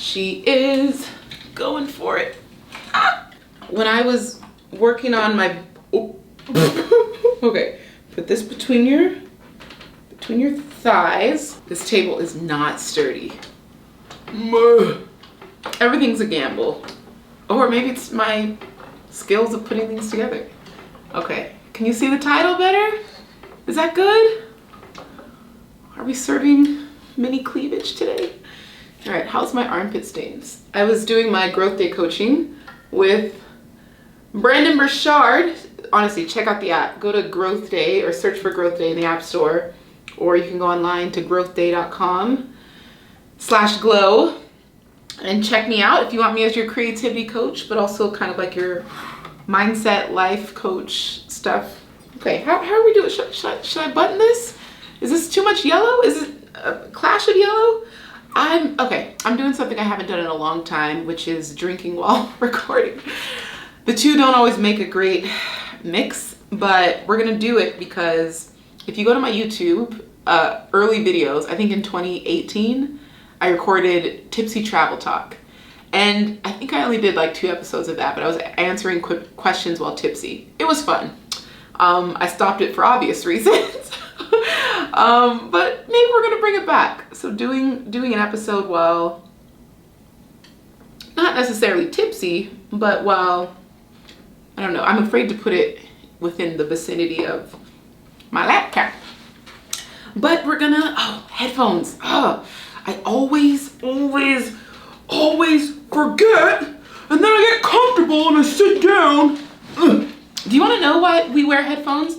She is going for it. Ah! When I was working on my, okay, put this between your thighs. This table is not sturdy. Everything's a gamble. Or maybe it's my skills of putting things together. Okay, can you see the title better? Is that good? Are we serving mini cleavage today? All right, how's my armpit stains? I was doing my growth day coaching with Brandon Burchard. Honestly, check out the app. Go to Growth Day or search for Growth Day in the App Store. Or you can go online to growthday.com/glow and check me out if you want me as your creativity coach, but also kind of like your mindset life coach stuff. Okay, how are we doing? Should I button this? Is this too much yellow? Is it a clash of yellow? I'm doing something I haven't done in a long time, which is drinking while recording. The two don't always make a great mix, but we're gonna do it because if you go to my YouTube early videos, I think in 2018, I recorded Tipsy Travel Talk. And I think I only did like 2 episodes of that, but I was answering quick questions while tipsy. It was fun. I stopped it for obvious reasons. But maybe we're gonna bring it back. So doing an episode while not necessarily tipsy, but while, I don't know, I'm afraid to put it within the vicinity of my laptop. But we're gonna, headphones. I always forget, and then I get comfortable and I sit down. Do you wanna know why we wear headphones?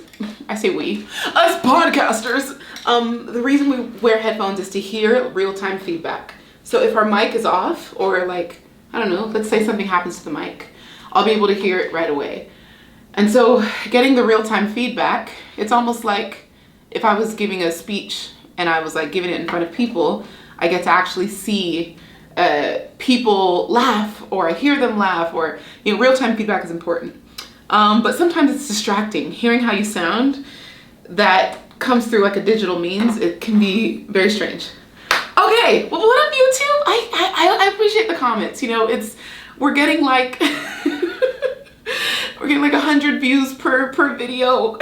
I say we, us podcasters. The reason we wear headphones is to hear real-time feedback. So if our mic is off, or like, I don't know, let's say something happens to the mic, I'll be able to hear it right away. And so getting the real-time feedback, it's almost like if I was giving a speech and I was like giving it in front of people, I get to actually see people laugh, or I hear them laugh, or, you know, real-time feedback is important. But sometimes it's distracting. Hearing how you sound that comes through like a digital means, it can be very strange. Okay, well, what up, YouTube? I appreciate the comments. You know, we're getting like 100 views per video.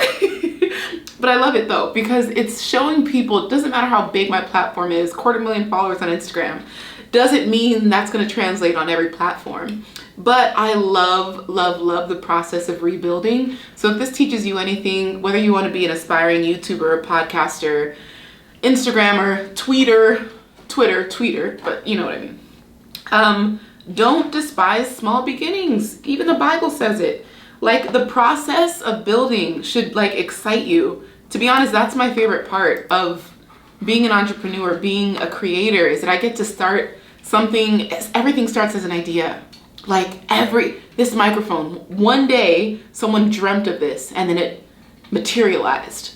But I love it though, because it's showing people, it doesn't matter how big my platform is, 250,000 followers on Instagram, doesn't mean that's going to translate on every platform. But I love the process of rebuilding. So if this teaches you anything, whether you want to be an aspiring YouTuber, podcaster, Instagrammer, Twitter, but you know what I mean. Don't despise small beginnings. Even the Bible says it. Like, the process of building should like excite you. To be honest, that's my favorite part of being an entrepreneur, being a creator, is that I get to start something. Everything starts as an idea. Like this microphone, one day someone dreamt of this and then it materialized.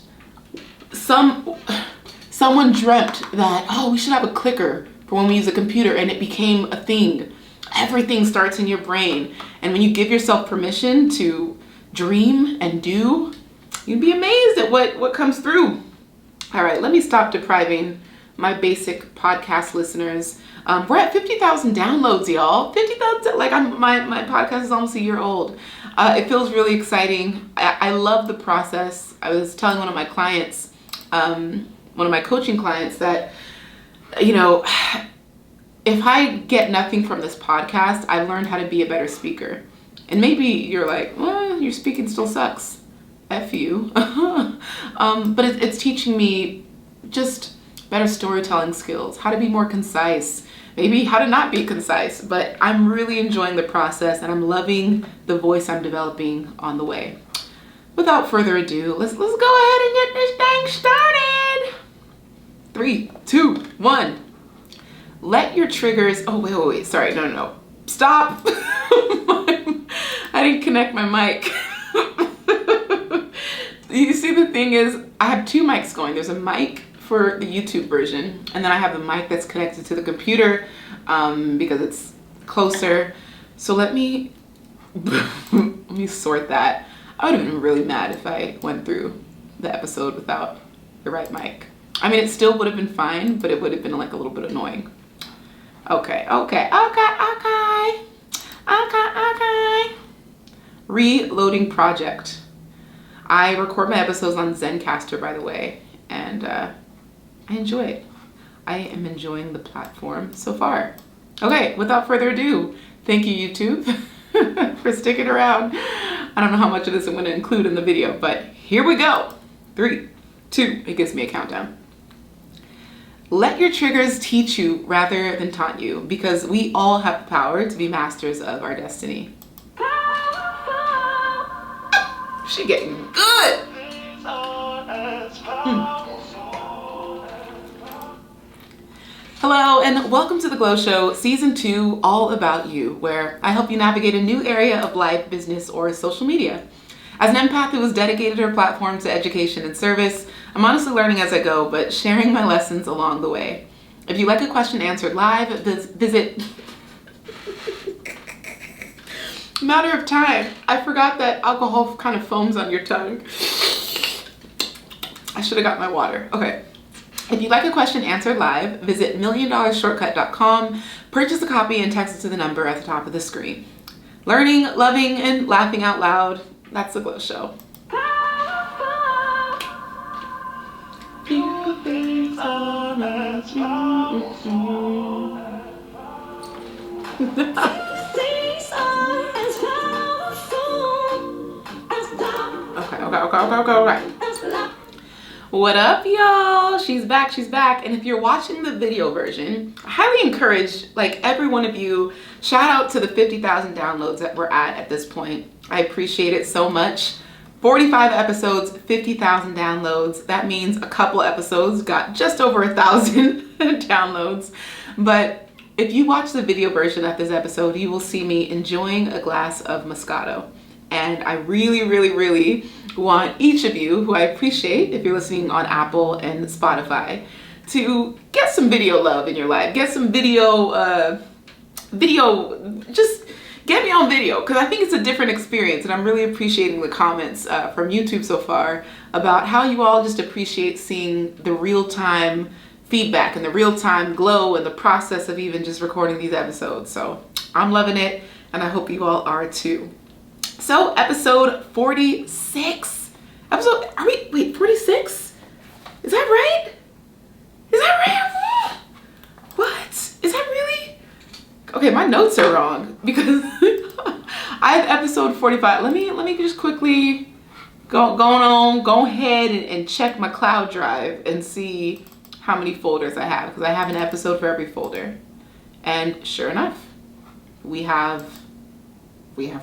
Someone dreamt that, we should have a clicker for when we use a computer, and it became a thing. Everything starts in your brain. And when you give yourself permission to dream and do, you'd be amazed at what comes through. All right, let me stop depriving my basic podcast listeners. We're at 50,000 downloads, y'all. 50,000, like my podcast is almost a year old. It feels really exciting. I love the process. I was telling one of my clients, one of my coaching clients, that, you know, if I get nothing from this podcast, I've learned how to be a better speaker. And maybe you're like, well, your speaking still sucks. F you. But it's teaching me just better storytelling skills, how to be more concise, maybe how to not be concise. But I'm really enjoying the process, and I'm loving the voice I'm developing on the way. Without further ado, let's go ahead and get this thing started. 3, 2, 1. Let your triggers, wait, sorry, no. Stop. I didn't connect my mic. You see, the thing is, I have 2 mics going. There's a mic for the YouTube version, and then I have the mic that's connected to the computer because it's closer. So let me sort that. I would have been really mad if I went through the episode without the right mic. I mean, it still would have been fine, but it would have been like a little bit annoying. Okay. Reloading project. I record my episodes on Zencaster, by the way, and I enjoy it. I am enjoying the platform so far. Okay, without further ado, thank you, YouTube, for sticking around. I don't know how much of this I'm going to include in the video, but here we go. 3, 2, it gives me a countdown. Let your triggers teach you rather than taunt you, because we all have the power to be masters of our destiny. She getting good. Hello and welcome to The Glow Show, Season 2, all about you, where I help you navigate a new area of life, business, or social media. As an empath who has dedicated her platform to education and service, I'm honestly learning as I go, but sharing my lessons along the way. If you like a question answered live, visit... Matter of time. I forgot that alcohol kind of foams on your tongue. I should have got my water. Okay. If you'd like a question answered live, visit milliondollarshortcut.com, purchase a copy, and text it to the number at the top of the screen. Learning, loving, and laughing out loud. That's The Glow Show. Okay. What up, y'all? She's back. And if you're watching the video version, I highly encourage, like, every one of you, shout out to the 50,000 downloads that we're at this point. I appreciate it so much. 45 episodes, 50,000 downloads. That means a couple episodes got just over 1,000 downloads. But if you watch the video version of this episode, you will see me enjoying a glass of Moscato. And I really want each of you, who I appreciate if you're listening on Apple and Spotify, to get some video love in your life. Get some video, just get me on video, because I think it's a different experience. And I'm really appreciating the comments from YouTube so far about how you all just appreciate seeing the real-time feedback and the real-time glow and the process of even just recording these episodes. So I'm loving it, and I hope you all are too. So episode 46. Wait, 46? Is that right? What? Is that really? Okay, my notes are wrong because I have episode 45. Let me just quickly go ahead and check my cloud drive and see how many folders I have, because I have an episode for every folder. And sure enough, we have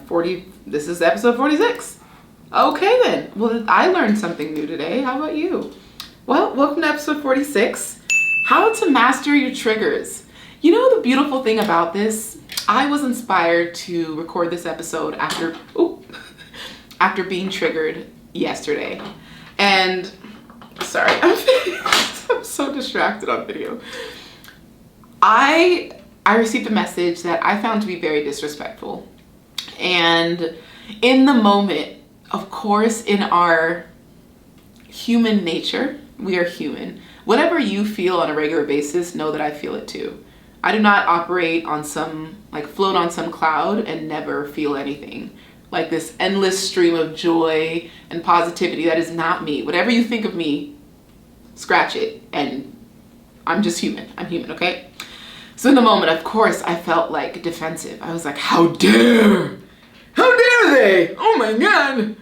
40. This is episode 46. Okay then. Well, I learned something new today. How about you? Well, welcome to episode 46. How to master your triggers. You know the beautiful thing about this? I was inspired to record this episode after being triggered yesterday. And sorry, I'm so distracted on video. I received a message that I found to be very disrespectful. And in the moment, of course, in our human nature, we are human. Whatever you feel on a regular basis, know that I feel it too. I do not operate on float on some cloud and never feel anything. Like this endless stream of joy and positivity, that is not me. Whatever you think of me, scratch it. And I'm just human. I'm human, okay? So in the moment, of course, I felt like defensive. I was like, how dare they? Oh my God.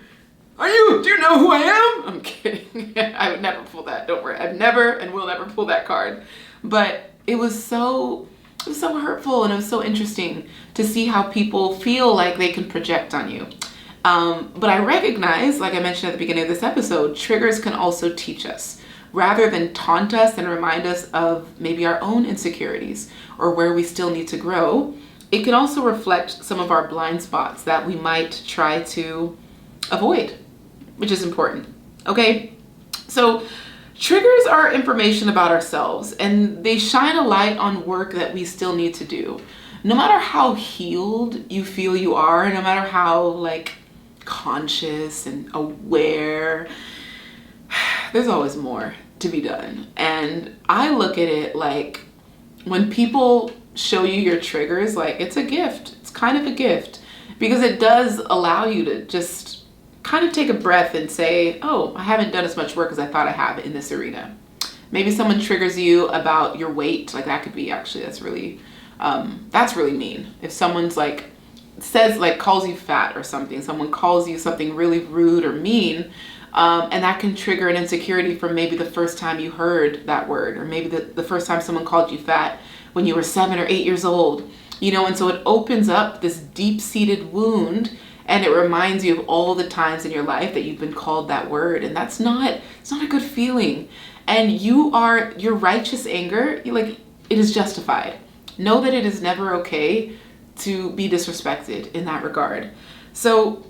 Do you know who I am? I'm kidding. I would never pull that. Don't worry. I've never and will never pull that card. But it was so hurtful, and it was so interesting to see how people feel like they can project on you. But I recognize, like I mentioned at the beginning of this episode, triggers can also teach us. Rather than taunt us and remind us of maybe our own insecurities or where we still need to grow, it can also reflect some of our blind spots that we might try to avoid, which is important. Okay, so triggers are information about ourselves, and they shine a light on work that we still need to do. No matter how healed you feel you are, no matter how conscious and aware, there's always more to be done. And I look at it like when people show you your triggers, like it's a gift. It's kind of a gift because it does allow you to just kind of take a breath and say, oh, I haven't done as much work as I thought I have in this arena. Maybe someone triggers you about your weight. Like that could be actually, that's really mean. If someone's like, says like calls you fat or something, someone calls you something really rude or mean, and that can trigger an insecurity from maybe the first time you heard that word, or maybe the first time someone called you fat when you were 7 or 8 years old, and so it opens up this deep-seated wound, and it reminds you of all the times in your life that you've been called that word, and it's not a good feeling. And your righteous anger, like, it is justified. Know that it is never okay to be disrespected in that regard. So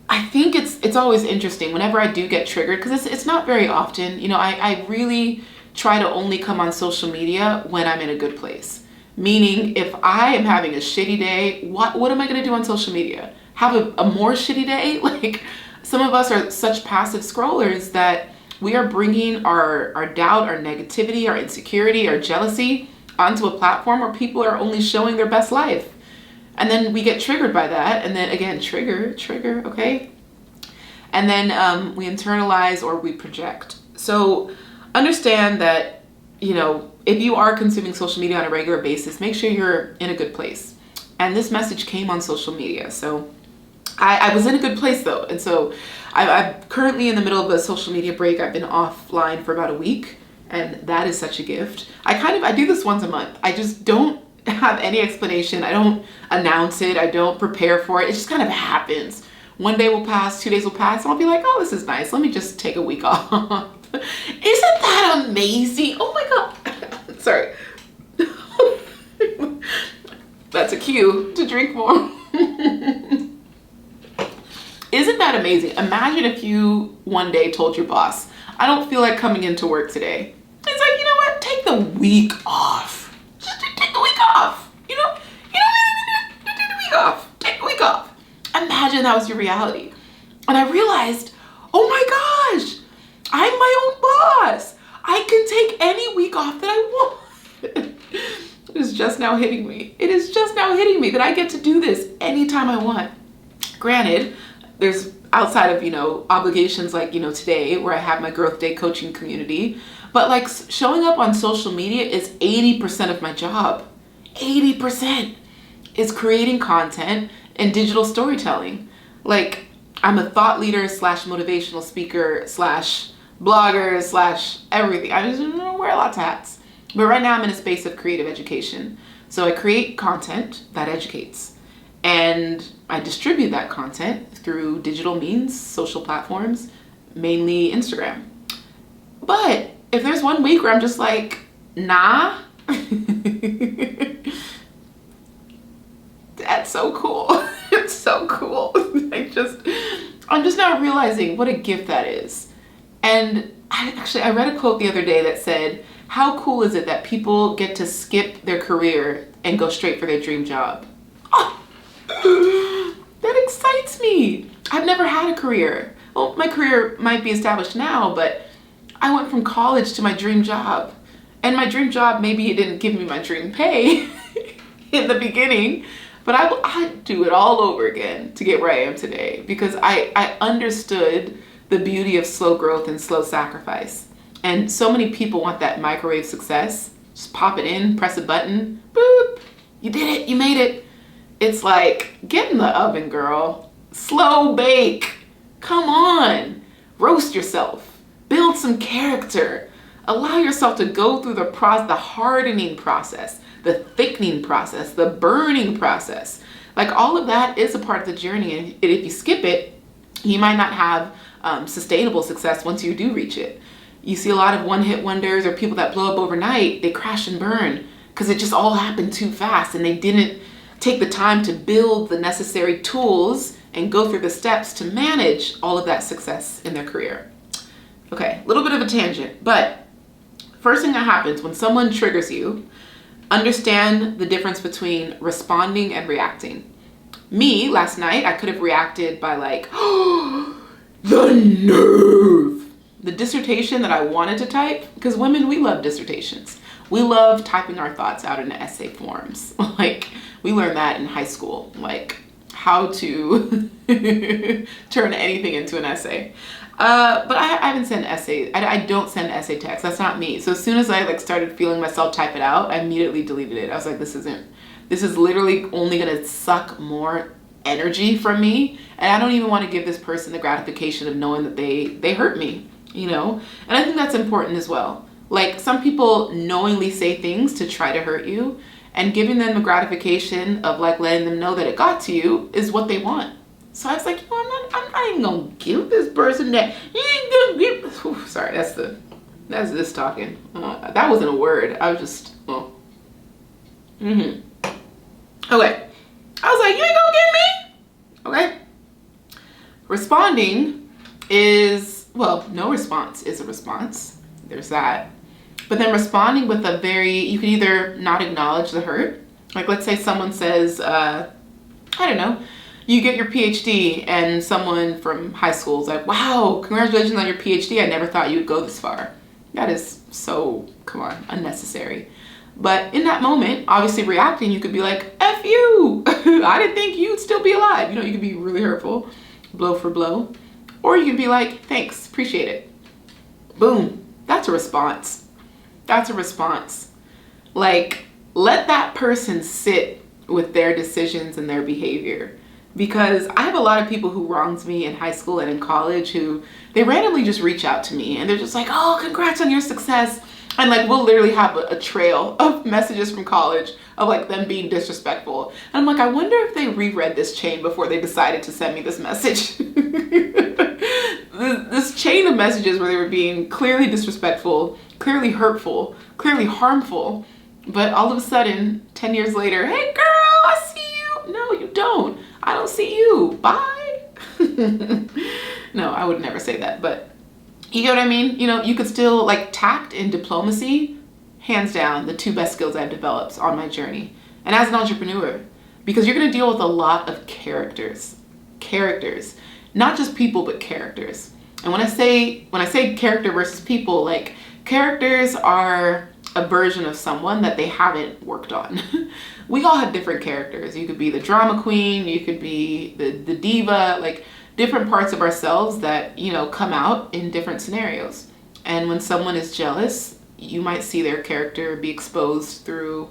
I think it's always interesting whenever I do get triggered, because it's not very often. I really try to only come on social media when I'm in a good place. Meaning, if I am having a shitty day, what am I going to do on social media? Have a more shitty day? Like, some of us are such passive scrollers that we are bringing our doubt, our negativity, our insecurity, our jealousy onto a platform where people are only showing their best life. And then we get triggered by that. And then again, trigger, okay? And then we internalize or we project. So understand that, if you are consuming social media on a regular basis, make sure you're in a good place. And this message came on social media. So I was in a good place though. And so I'm currently in the middle of a social media break. I've been offline for about a week, and that is such a gift. I do this once a month. I just don't have any explanation. I don't announce it. I don't prepare for it. It just kind of happens. One day will pass, 2 days will pass, and I'll be like, oh, this is nice. Let me just take a week off. Isn't that amazing? Oh my God. Sorry. That's a cue to drink more. Isn't that amazing? Imagine if you one day told your boss, I don't feel like coming into work today. It's like, you know what? Take the week off. Just take the week off. You know, take the week off. Take the week off. Imagine that was your reality. And I realized, oh my gosh, I'm my own boss. I can take any week off that I want. It is just now hitting me. It is just now hitting me that I get to do this anytime I want. Granted, there's outside of, obligations like, today where I have my Growth Day coaching community, but like showing up on social media is 80% of my job. 80% is creating content and digital storytelling. Like, I'm a thought leader / motivational speaker / blogger / everything. I just wear lots of hats. But right now I'm in a space of creative education. So I create content that educates. And I distribute that content through digital means, social platforms, mainly Instagram. But if there's one week where I'm just like, nah, that's so cool. It's so cool. I'm just now realizing what a gift that is. And I read a quote the other day that said, how cool is it that people get to skip their career and go straight for their dream job? Oh, that excites me. I've never had a career. Well, my career might be established now, but I went from college to my dream job. And my dream job, maybe it didn't give me my dream pay in the beginning, but I'd do it all over again to get where I am today, because I understood the beauty of slow growth and slow sacrifice. And so many people want that microwave success. Just pop it in, press a button, boop, you did it, you made it. It's like, get in the oven, girl. Slow bake. Come on. Roast yourself. Build some character. Allow yourself to go through the hardening process, the thickening process, the burning process. Like, all of that is a part of the journey. And if you skip it, you might not have sustainable success once you do reach it. You see a lot of one-hit wonders or people that blow up overnight. They crash and burn because it just all happened too fast, and they didn't take the time to build the necessary tools and go through the steps to manage all of that success in their career. Okay, a little bit of a tangent, but first thing that happens when someone triggers you, understand the difference between responding and reacting. Me, last night, I could have reacted by like, oh, the nerve. The dissertation that I wanted to type, because women, we love dissertations. We love typing our thoughts out in essay forms. Like, we learned that in high school, like how to turn anything into an essay. But I haven't sent essays. I don't send essay texts. That's not me. So as soon as I like started feeling myself type it out, I immediately deleted it. I was like, this is literally only gonna suck more energy from me. And I don't even want to give this person the gratification of knowing that they hurt me, you know? And I think that's important as well. Like, some people knowingly say things to try to hurt you, and giving them the gratification of like letting them know that it got to you is what they want. So I was like, you know, I'm not even gonna give this person that. Ooh, sorry, that's this talking. That wasn't a word. I was just, Okay. I was like, you ain't gonna get me? Okay. Responding is, well, no response is a response. There's that. But then responding with you can either not acknowledge the hurt. Like, let's say someone says, I don't know, you get your PhD and someone from high school is like, wow, congratulations on your PhD. I never thought you would go this far. That is so, come on, unnecessary. But in that moment, obviously reacting, you could be like, F you. I didn't think you'd still be alive. You know, you could be really hurtful, blow for blow. Or you can be like, thanks, appreciate it. Boom. That's a response. That's a response. Like, let that person sit with their decisions and their behavior. Because I have a lot of people who wronged me in high school and in college who, they randomly just reach out to me and they're just like, oh, congrats on your success. And like, we'll literally have a trail of messages from college of like them being disrespectful. And I'm like, I wonder if they reread this chain before they decided to send me this message. This chain of messages where they were being clearly disrespectful, clearly hurtful, clearly harmful. But all of a sudden, 10 years later, hey girl, I see you. No, you don't. I don't see you. Bye. No, I would never say that, but you get what I mean? You know, you could still, like, tact and diplomacy, hands down, the two best skills I've developed on my journey. And as an entrepreneur, because you're going to deal with a lot of characters, not just people, but characters. And when I say character versus people, like, characters are a version of someone that they haven't worked on. We all have different characters. You could be the drama queen, you could be the diva, like different parts of ourselves that, you know, come out in different scenarios. And when someone is jealous, you might see their character be exposed through,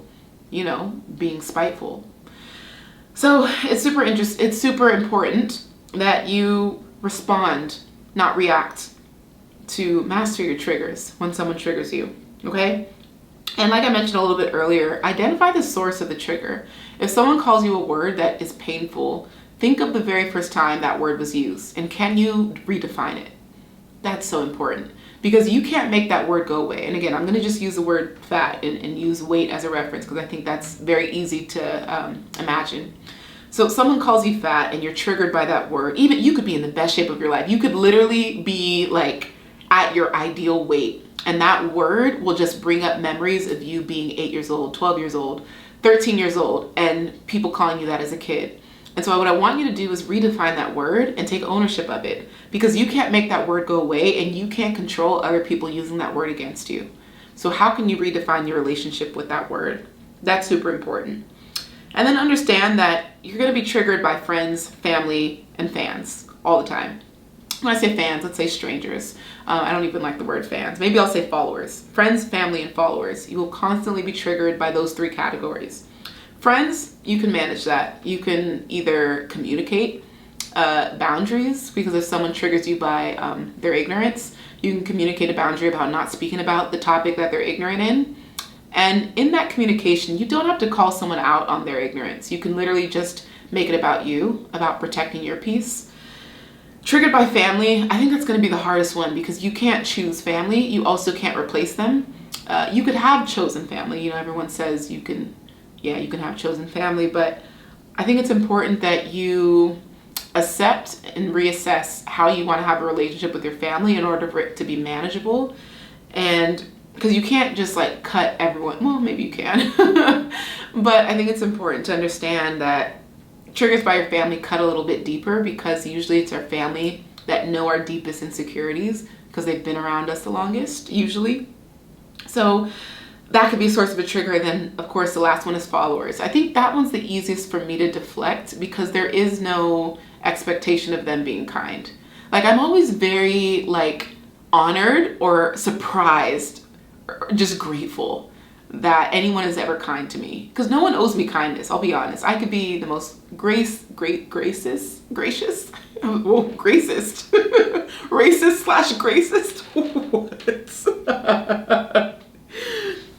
you know, being spiteful. So it's super important that you respond, not react, to master your triggers when someone triggers you, okay? And like I mentioned a little bit earlier, identify the source of the trigger. If someone calls you a word that is painful, think of the very first time that word was used and can you redefine it? That's so important because you can't make that word go away. And again, I'm going to just use the word fat and use weight as a reference because I think that's very easy to imagine. So if someone calls you fat and you're triggered by that word, even you could be in the best shape of your life. You could literally be like at your ideal weight. And that word will just bring up memories of you being 8 years old, 12 years old, 13 years old, and people calling you that as a kid. And so what I want you to do is redefine that word and take ownership of it because you can't make that word go away and you can't control other people using that word against you. So how can you redefine your relationship with that word? That's super important. And then understand that you're going to be triggered by friends, family, and fans all the time. When I say fans, let's say strangers. I don't even like the word fans. Maybe I'll say followers. Friends, family, and followers. You will constantly be triggered by those three categories. Friends, you can manage that. You can either communicate boundaries, because if someone triggers you by their ignorance, you can communicate a boundary about not speaking about the topic that they're ignorant in. And in that communication, you don't have to call someone out on their ignorance. You can literally just make it about you, about protecting your peace. Triggered by family, I think that's going to be the hardest one because you can't choose family. You also can't replace them. You could have chosen family. You know, everyone says you can have chosen family, but I think it's important that you accept and reassess how you want to have a relationship with your family in order for it to be manageable. And because you can't just like cut everyone. Well, maybe you can. But I think it's important to understand that triggers by your family cut a little bit deeper because usually it's our family that know our deepest insecurities because they've been around us the longest, usually. So that could be a source of a trigger. And then, of course, the last one is followers. I think that one's the easiest for me to deflect because there is no expectation of them being kind. Like, I'm always very, like, honored or surprised or just grateful that anyone is ever kind to me, because no one owes me kindness. I'll be honest. I could be the most gracious, racist slash gracist. What?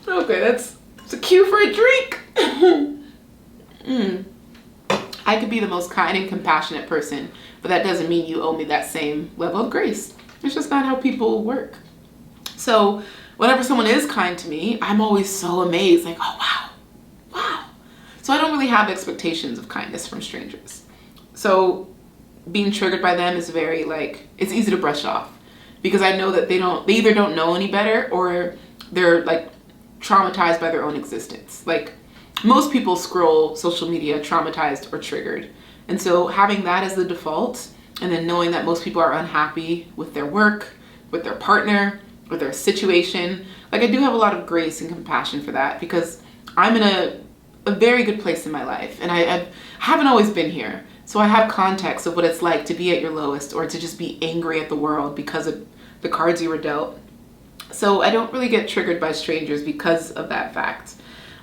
Okay, that's a cue for a drink. I could be the most kind and compassionate person, but that doesn't mean you owe me that same level of grace. It's just not how people work. So whenever someone is kind to me, I'm always so amazed, like, oh, wow. So I don't really have expectations of kindness from strangers. So being triggered by them is very, like, it's easy to brush off because I know that they either don't know any better or they're, like, traumatized by their own existence. Like, most people scroll social media traumatized or triggered. And so having that as the default, and then knowing that most people are unhappy with their work, with their partner, with their situation, like, I do have a lot of grace and compassion for that because I'm in a very good place in my life, and I haven't always been here. So I have context of what it's like to be at your lowest or to just be angry at the world because of the cards you were dealt. So I don't really get triggered by strangers because of that fact.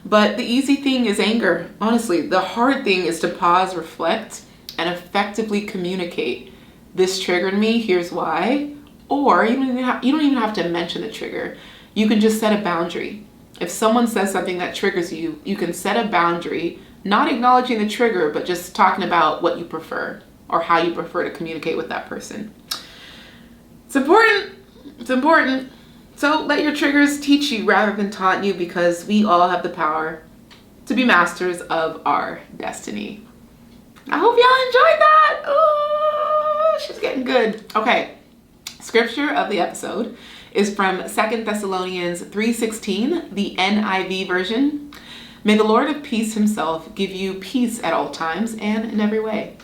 But the easy thing is anger. Honestly, the hard thing is to pause, reflect, and effectively communicate. This triggered me, here's why. Or you don't even have to mention the trigger. You can just set a boundary. If someone says something that triggers you, you can set a boundary, not acknowledging the trigger, but just talking about what you prefer or how you prefer to communicate with that person. It's important. It's important. So let your triggers teach you rather than taunt you, because we all have the power to be masters of our destiny. I hope y'all enjoyed that. Oh, she's getting good. Okay. Scripture of the episode is from 2 Thessalonians 3:16, the NIV version. May the Lord of peace himself give you peace at all times and in every way.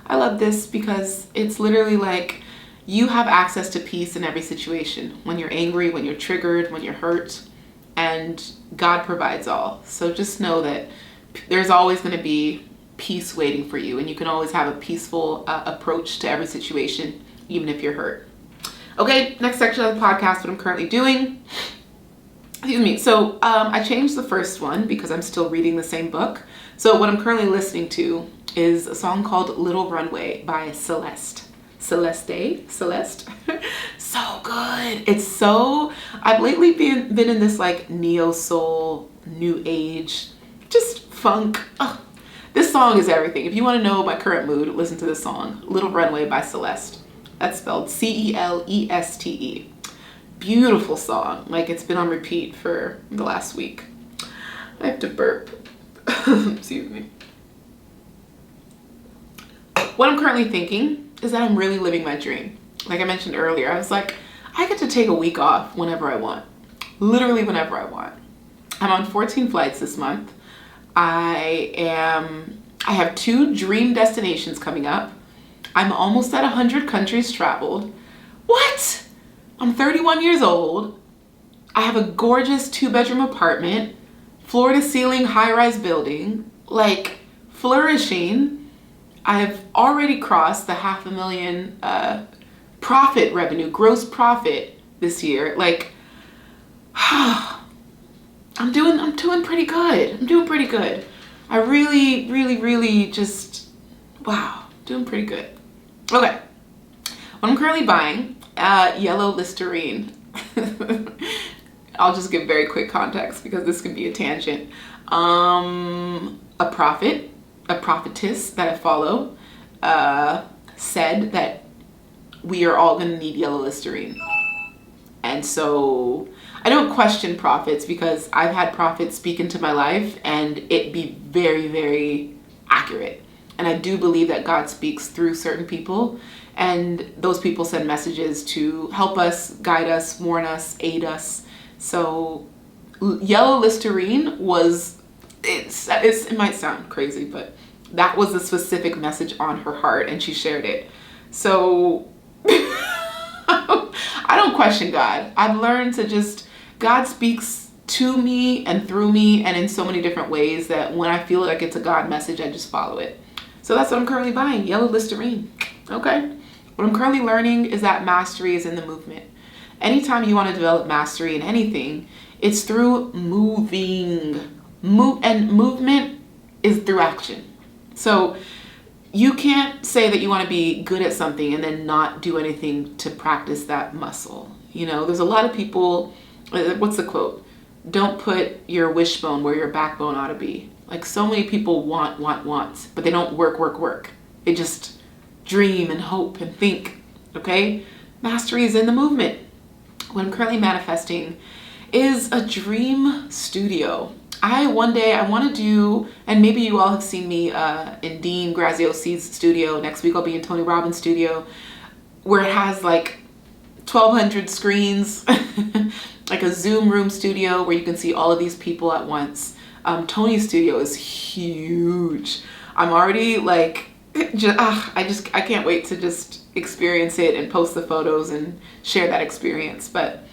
I love this because it's literally like you have access to peace in every situation. When you're angry, when you're triggered, when you're hurt, and God provides all. So just know that there's always going to be peace waiting for you, and you can always have a peaceful approach to every situation, even if you're hurt. Okay, next section of the podcast, what I'm currently doing. Excuse me. So I changed the first one because I'm still reading the same book. So what I'm currently listening to is a song called Little Runway by Celeste. So good. I've lately been in this like neo soul, new age, just funk. Oh, this song is everything. If you want to know my current mood, listen to this song, Little Runway by Celeste. That's spelled Celeste. Beautiful song. Like, it's been on repeat for the last week. I have to burp. Excuse me. What I'm currently thinking is that I'm really living my dream. Like I mentioned earlier, I was like, I get to take a week off whenever I want. Literally whenever I want. I'm on 14 flights this month. I have 2 dream destinations coming up. I'm almost at 100 countries traveled. What? I'm 31 years old. I have a gorgeous 2-bedroom apartment, floor-to-ceiling high-rise building, like flourishing. I have already crossed the $500,000 profit revenue, gross profit this year. Like, I'm doing pretty good. I'm doing pretty good. I really just, wow, doing pretty good. Okay, what I'm currently buying, yellow Listerine. I'll just give very quick context because this could be a tangent. A prophetess that I follow, said that we are all going to need yellow Listerine. And so I don't question prophets because I've had prophets speak into my life and it be very, very accurate. And I do believe that God speaks through certain people, and those people send messages to help us, guide us, warn us, aid us. So yellow Listerine was, it might sound crazy, but that was a specific message on her heart and she shared it. So I don't question God. I've learned to just, God speaks to me and through me and in so many different ways that when I feel like it's a God message, I just follow it. So that's what I'm currently buying, yellow Listerine. Okay. What I'm currently learning is that mastery is in the movement. Anytime you want to develop mastery in anything, it's through moving. And movement is through action. So you can't say that you want to be good at something and then not do anything to practice that muscle. You know, there's a lot of people, what's the quote? Don't put your wishbone where your backbone ought to be. Like, so many people want, but they don't work. They just dream and hope and think, okay? Mastery is in the movement. What I'm currently manifesting is a dream studio. One day I want to do, and maybe you all have seen me in Dean Graziosi's studio. Next week I'll be in Tony Robbins' studio, where it has like 1,200 screens, like a Zoom room studio where you can see all of these people at once. Tony's studio is huge. I'm already like, I can't wait to just experience it and post the photos and share that experience. But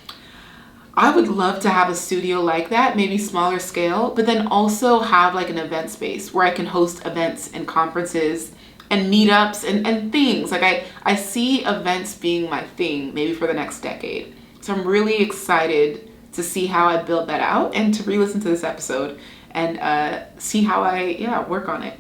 I would love to have a studio like that, maybe smaller scale, but then also have like an event space where I can host events and conferences and meetups and things. Like I see events being my thing maybe for the next decade. So I'm really excited to see how I build that out and to re-listen to this episode and see how I work on it.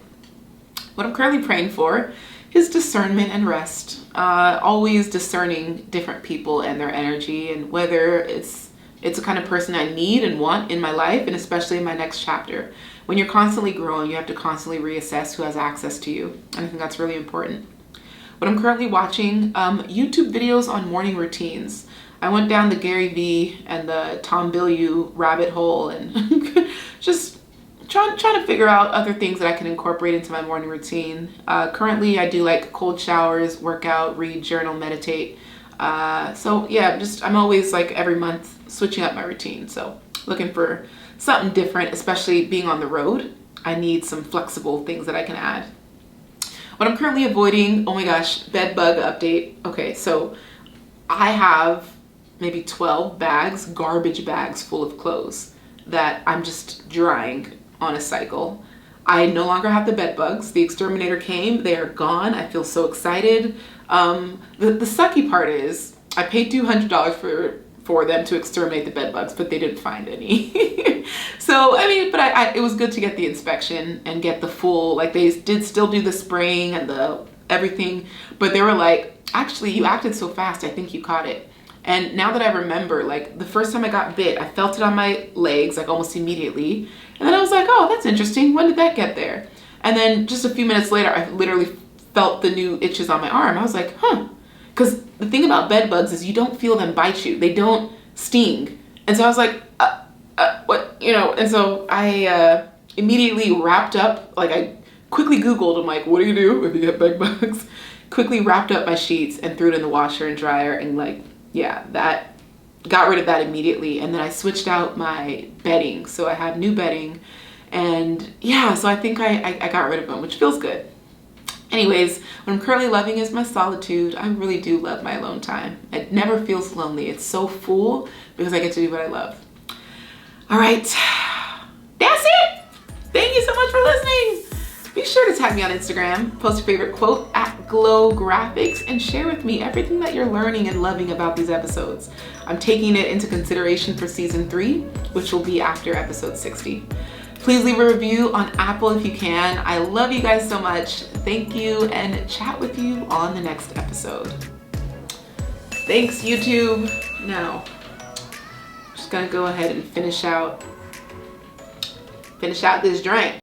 What I'm currently praying for is discernment and rest. Always discerning different people and their energy, and whether it's the kind of person I need and want in my life, and especially in my next chapter. When you're constantly growing, you have to constantly reassess who has access to you. And I think that's really important. What I'm currently watching, YouTube videos on morning routines. I went down the Gary Vee and the Tom Bilyeu rabbit hole and just trying to figure out other things that I can incorporate into my morning routine. Currently, I do like cold showers, workout, read, journal, meditate. So yeah, I'm always like every month switching up my routine. So looking for something different, especially being on the road. I need some flexible things that I can add. What I'm currently avoiding, oh my gosh, bed bug update. Okay, so I have maybe 12 bags, garbage bags full of clothes that I'm just drying on a cycle. I no longer have the bed bugs. The exterminator came, they are gone. I feel so excited. The sucky part is I paid $200 for them to exterminate the bed bugs, but they didn't find any. So, I mean, but it was good to get the inspection and get the full, like they did still do the spraying and the everything, but they were like, actually, you acted so fast, I think you caught it. And now that I remember, like the first time I got bit, I felt it on my legs, like almost immediately. And then I was like, oh, that's interesting. When did that get there? And then just a few minutes later, I literally felt the new itches on my arm. I was like, huh. Because the thing about bed bugs is you don't feel them bite you. They don't sting. And so I was like, what, you know? And so I immediately wrapped up, like I quickly Googled, I'm like, what do you do if you get bed bugs? Quickly wrapped up my sheets and threw it in the washer and dryer, and like, yeah, that got rid of that immediately. And then I switched out my bedding. So I have new bedding, and yeah, so I think I got rid of them, which feels good. Anyways, what I'm currently loving is my solitude. I really do love my alone time. It never feels lonely. It's so full because I get to do what I love. All right, that's it. Thank you so much for listening. Be sure to tag me on Instagram, post your favorite quote at Glow Graphics, and share with me everything that you're learning and loving about these episodes. I'm taking it into consideration for season 3, which will be after episode 60. Please leave a review on Apple if you can. I love you guys so much. Thank you, and chat with you on the next episode. Thanks, YouTube. Now, I'm just gonna go ahead and finish out this drink.